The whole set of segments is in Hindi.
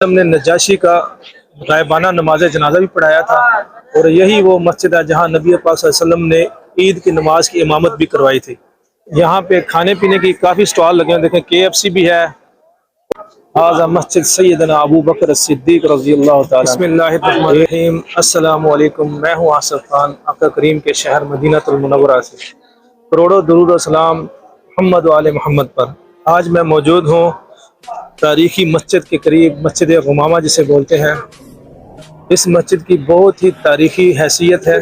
हमने नजाशी का गायबाना नमाज जनाजा भी पढ़ाया था और यही वो मस्जिद है जहाँ नबी पाक सल्लल्लाहु अलैहि वसल्लम ने ईद की नमाज की इमामत भी करवाई थी। यहाँ पे खाने पीने की काफ़ी स्टॉल लगे हैं, देखें KFC भी है। आज़ा मस्जिद सैयदना अबू बकर सिद्दीक रज़ियल्लाहु ताला। बिस्मिल्लाहिर्रहमानिर्रहीम। अस्सलामु अलैकुम। मैं हूँ आसिफ खान, आपका करीम के शहर मदीनतुल मुनव्वरा से। करोड़ों दुरूद और सलाम मोहम्मद व आले मोहम्मद पर। आज मैं मौजूद हूँ तारीखी मस्जिद के करीब, मस्जिद गुमामा जिसे बोलते हैं। इस मस्जिद की बहुत ही तारीखी हैसियत है।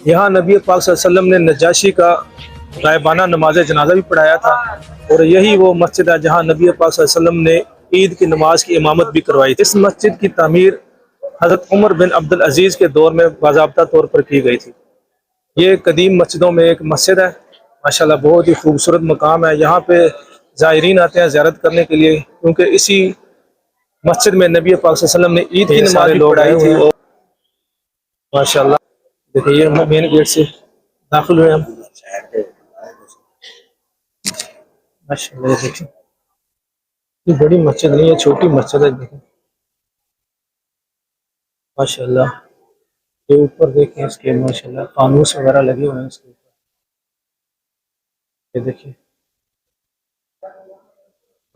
यहाँ नबी पाक सल्लल्लाहु अलैहि वसल्लम ने नजाशी का गायबाना नमाज जनाजा भी पढ़ाया था और यही वो मस्जिद है जहाँ नबी पाक सल्लल्लाहु अलैहि वसल्लम ने ईद की नमाज की इमामत भी करवाई थी। इस मस्जिद की तामीर हज़रत उमर बिन अब्दुल अजीज़ के दौर में बाज़ाब्ता तौर पर की गई थी। ये कदीम मस्जिदों में एक मस्जिद है, माशाल्लाह बहुत ही खूबसूरत मकाम है। यहाँ पे ज़ायरीन आते हैं ज़ियारत करने के लिए, क्योंकि इसी मस्जिद में नबी पाक सल्लल्लाहु अलैहि वसल्लम ने ईद की नमाज भी पढ़ाई थी। और माशाल्लाह देखिए ये हम मेन गेट से दाखिल हुए हम। माशाल्लाह देखिए ये बड़ी मस्जिद नहीं है, छोटी मस्जिद है। देखिए माशाल्लाह ये ऊपर देखें, इसके माशाल्लाह फानूस वगैरह लगे हुए हैं इसके ऊपर। ये देखिए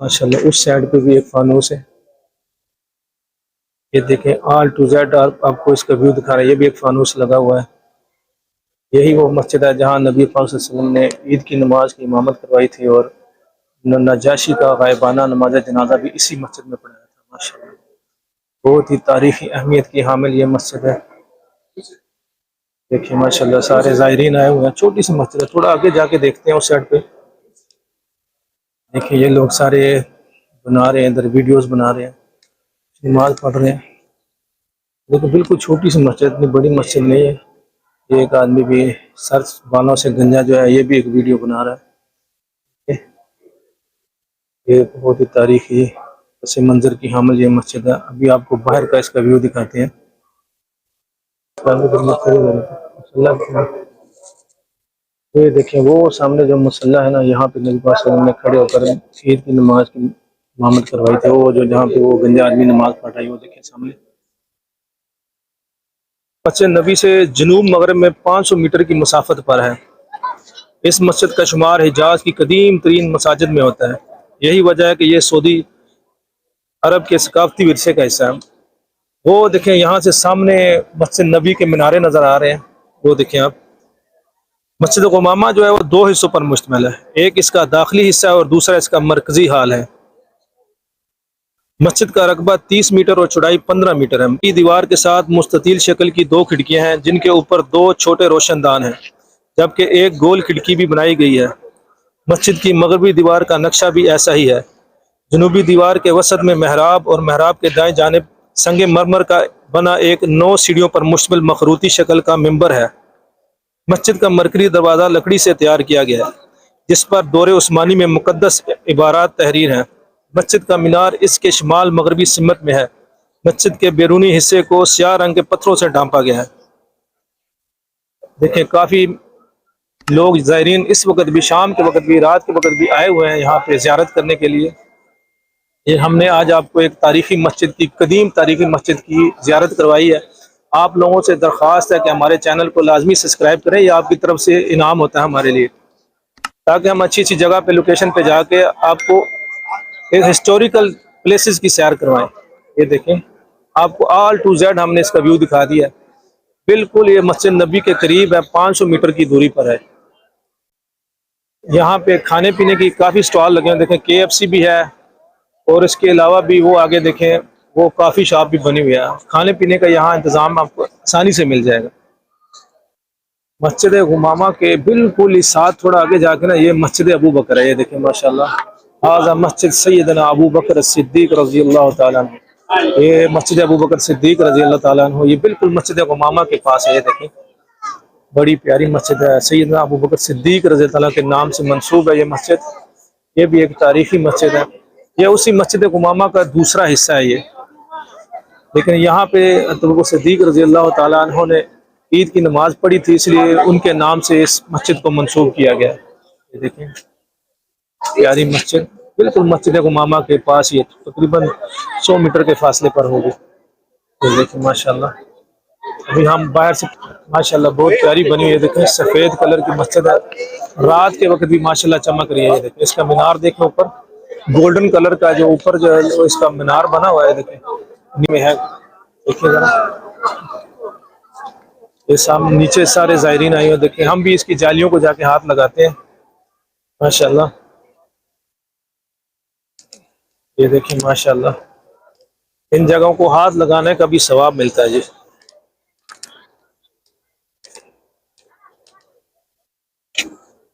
माशाल्लाह उस साइड पे भी एक फानूस है। ये देखें ऑल टू जेड आपको इसका व्यू दिखा रहा है। ये भी एक फानूस लगा हुआ है। यही वो मस्जिद है जहाँ नबी पाक सल्लल्लाहु अलैहि वसल्लम ने ईद की नमाज की इमामत करवाई थी और नजाशी का गायबाना नमाज जनाजा भी इसी मस्जिद में पढ़ाया था। माशाल्लाह बहुत ही तारीखी अहमियत की हामिल ये मस्जिद है। देखिए माशाल्लाह सारे ज़ायरीन आए हुए हैं। छोटी सी मस्जिद है, थोड़ा आगे जाके देखते हैं उस साइड पे। देखिए ये लोग सारे बना रहे हैं, इधर वीडियोस बना रहे हैं, नमाज पढ़ रहे हैं। देखो बिल्कुल छोटी सी मस्जिद, इतनी बड़ी मस्जिद नहीं है। ये एक आदमी भी सर बालों से गंजा जो है, ये भी एक वीडियो बना रहा है। ये बहुत ही तारीखी पस मंजर की हामिल ये मस्जिद है। अभी आपको बाहर का इसका व्यू दिखाते हैं। ये देखिए वो सामने जो मुसल्ला है ना, यहाँ पे नबी पाक सल्लल्लाहु अलैहि वसल्लम ने खड़े होकर ईद की नमाज की इमामत करवाई थी। वो जो जहाँ पे वो गंजा आदमी नमाज पढ़ रहा है, वो देखिए सामने। मस्जिद नबी से जनूब मगरब में 500 मीटर की मुसाफत पर है। इस मस्जिद का शुमार हिजाज की कदीम तरीन मसाजिद में होता है। यही वजह है कि ये सऊदी अरब के सकाफती विरसे का हिस्सा है। वो देखें यहाँ से सामने मस्जिद नबी के मीनारे नज़र आ रहे हैं। वो देखें आप, मस्जिद गुमामा जो है वो दो हिस्सों पर मुश्तमिल है। एक इसका दाखिली हिस्सा है और दूसरा इसका मरकजी हाल है। मस्जिद का रकबा 30 मीटर और चौड़ाई 15 मीटर है। की दीवार के साथ मुस्ततील शक्ल की दो खिड़कियां हैं, जिनके ऊपर दो छोटे रोशनदान हैं, जबकि एक गोल खिड़की भी बनाई गई है। मस्जिद की मगरबी दीवार का नक्शा भी ऐसा ही है। जनूबी दीवार के वसत में महराब और महराब के दाएं जानिब संगे मरमर का बना एक 9 सीढ़ियों पर मुश्तमिल मखरूती शक्ल का मिंबर है। मस्जिद का मरकजी दरवाज़ा लकड़ी से तैयार किया गया है, जिस पर दौरे उस्मानी में मुकद्दस इबारात तहरीर हैं। मस्जिद का मीनार इसके शुमाल मगरबी सिमत में है। मस्जिद के बैरूनी हिस्से को स्याह रंग के पत्थरों से ढांपा गया है। देखें काफ़ी लोग ज़ायरीन इस वक्त भी, शाम के वक्त भी, रात के वक्त भी आए हुए हैं यहाँ पे ज़ियारत करने के लिए। ये हमने आज आपको एक तारीखी मस्जिद की, कदीम तारीखी मस्जिद की ज़ियारत करवाई है। आप लोगों से दरख्वास्त है कि हमारे चैनल को लाजमी सब्सक्राइब करें, यह आपकी तरफ से इनाम होता है हमारे लिए, ताकि हम अच्छी अच्छी जगह पे, लोकेशन पे जाके आपको एक हिस्टोरिकल प्लेसेस की सैर करवाएं। ये देखें आपको ऑल टू जेड हमने इसका व्यू दिखा दिया। बिल्कुल ये मस्जिद नबी के करीब है, 500 मीटर की दूरी पर है। यहाँ पे खाने पीने की काफ़ी स्टॉल लगे हैं, देखें KFC भी है और इसके अलावा भी वो आगे देखें वो काफ़ी शॉप भी बनी हुई है। खाने पीने का यहाँ इंतज़ाम आपको आसानी से मिल जाएगा। मस्जिद गुमामा के बिल्कुल इस साथ थोड़ा आगे जाके ना ये मस्जिद अबू बकर है। ये देखें माशाल्लाह, आज़ा मस्जिद सैयदना अबू बकर सिद्दीक रज़ियल्लाहु ताला अन्हु। ये मस्जिद अबू बकर सिद्दीक रज़ियल्लाहु ताला अन्हु, ये बिल्कुल मस्जिद गुमामा के पास है। ये देखें बड़ी प्यारी मस्जिद है, सैयदना अबू बकर सिद्दीक रज़ियल्लाहु ताला के नाम से मंसूब है ये मस्जिद। ये भी एक तारीखी मस्जिद है। ये उसी मस्जिद गुमामा का दूसरा हिस्सा है ये, लेकिन यहाँ पे अबू बकर सिद्दीक रज़ियल्लाहु ताला अन्हु ने ईद की नमाज पढ़ी थी, इसलिए उनके नाम से इस मस्जिद को मंसूब किया गया है। ये देखें प्यारी मस्जिद। बिल्कुल मस्जिद उमामा के पास ही तकरीबन 100 मीटर के फासले पर होगी। ये देखिए माशाल्लाह, अभी हम बाहर से, माशाल्लाह बहुत प्यारी बनी हुई है। देखें सफेद कलर की मस्जिद है, रात के वक्त भी माशाल्लाह चमक रही है। ये देखें इसका मीनार देखें, ऊपर गोल्डन कलर का जो ऊपर जो है वो इसका मीनार बना हुआ है, देखें में है, देखिए जरा ये सामने नीचे सारे जायरीन आए हुए। देखें हम भी इसकी जालियों को जाके हाथ लगाते हैं माशाल्लाह। ये देखिए माशाल्लाह, इन जगहों को हाथ लगाने का भी सवाब मिलता है जी।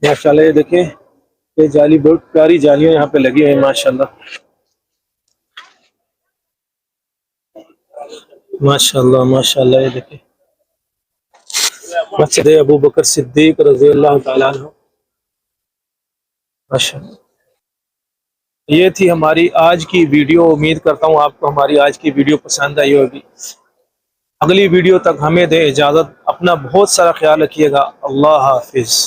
माशाल्लाह ये देखिए, ये जाली बहुत प्यारी जालियां यहाँ पे लगी हुई है माशाल्लाह। माशाल्लाह माशाल्लाह, ये देखिए मस्जिद अबू बकर सिद्दीक रज़ी अल्लाह तआला अन्हु। माशाल्लाह, ये थी हमारी आज की वीडियो। उम्मीद करता हूँ आपको हमारी आज की वीडियो पसंद आई होगी। अगली वीडियो तक हमें दे इजाज़त, अपना बहुत सारा ख्याल रखिएगा। अल्लाह हाफिज़।